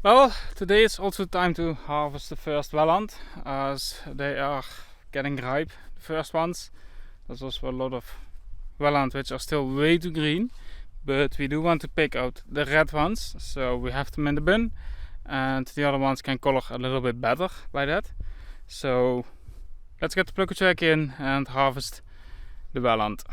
Well, today is also time to harvest the first Wellant as they are getting ripe, the first ones. There's also a lot of Wellant which are still way too green, but we do want to pick out the red ones, so we have them in the bin, and the other ones can color a little bit better by that. So let's get the pluk-o-trak in and harvest the Wellant.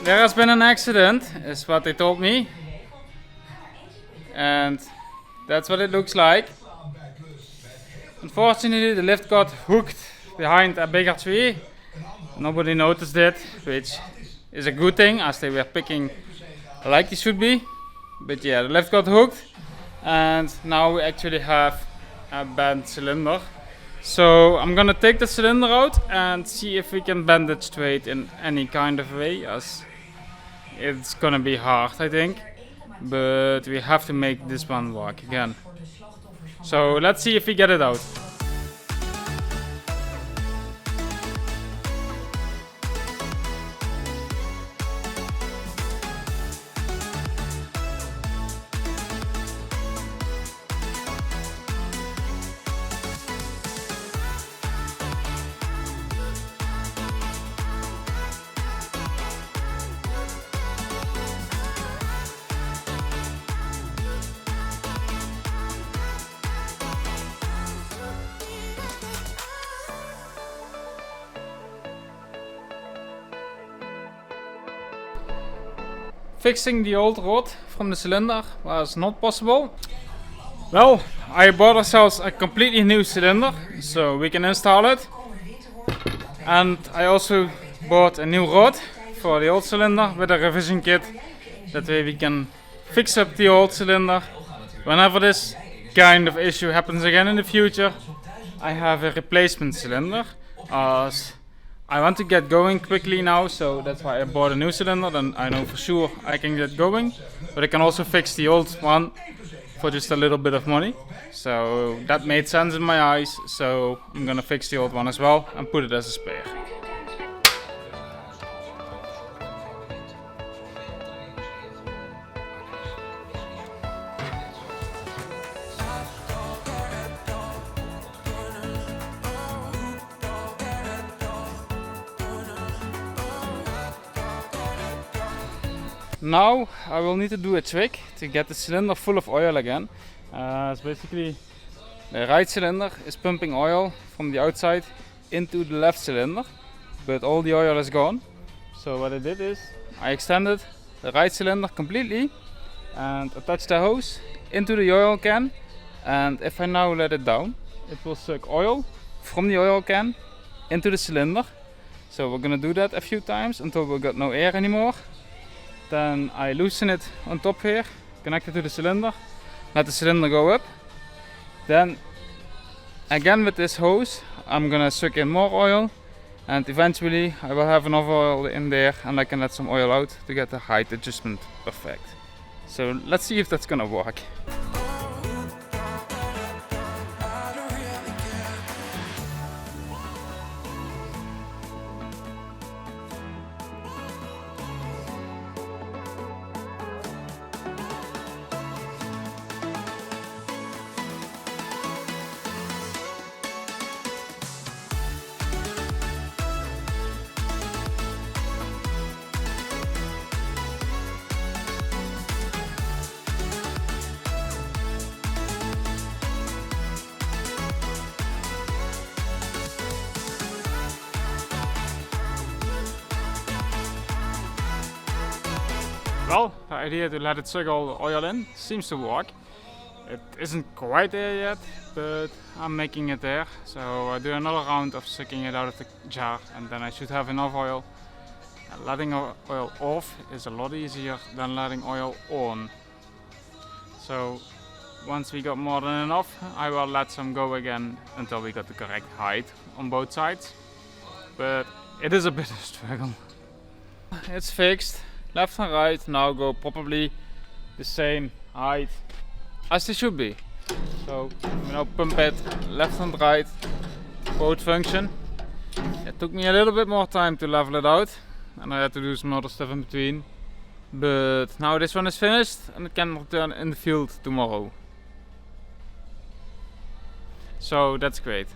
There has been an accident, is what they told me, and that's what it looks like. Unfortunately, the lift got hooked behind a bigger tree. Nobody noticed it, which is a good thing as they were picking like they should be. But yeah, the lift got hooked, and now we actually have a bent cylinder. So I'm gonna take the cylinder out and see if we can bend it straight in any kind of way, as it's gonna be hard, I think, but we have to make this one work again. So let's see if we get it out. Fixing the old rod from the cylinder was not possible. Well, I bought ourselves a completely new cylinder so we can install it. And I also bought a new rod for the old cylinder with a revision kit. That way we can fix up the old cylinder. Whenever this kind of issue happens again in the future, I have a replacement cylinder. As I want to get going quickly now, so that's why I bought a new cylinder, and I know for sure I can get going. But I can also fix the old one for just a little bit of money. So that made sense in my eyes, so I'm gonna fix the old one as well and put it as a spare. Now I will need to do a trick to get the cylinder full of oil again. It's basically the right cylinder is pumping oil from the outside into the left cylinder, but all the oil is gone. So what I did is I extended the right cylinder completely and attached the hose into the oil can, and if I now let it down, it will suck oil from the oil can into the cylinder. So we're gonna do that a few times until we got no air anymore. Then I loosen it on top here, connect it to the cylinder, let the cylinder go up. Then again with this hose I'm gonna suck in more oil, and eventually I will have enough oil in there and I can let some oil out to get the height adjustment perfect. So let's see if that's gonna work. Well, the idea to let it suck all the oil in seems to work. It isn't quite there yet, but I'm making it there. So I do another round of sucking it out of the jar and then I should have enough oil. And letting oil off is a lot easier than letting oil on. So once we got more than enough, I will let some go again until we got the correct height on both sides. But it is a bit of a struggle. It's fixed. Left and right now go probably the same height as they should be. So you know, pump it left and right, both function. It took me a little bit more time to level it out and I had to do some other stuff in between. But now this one is finished and it can return in the field tomorrow. So that's great.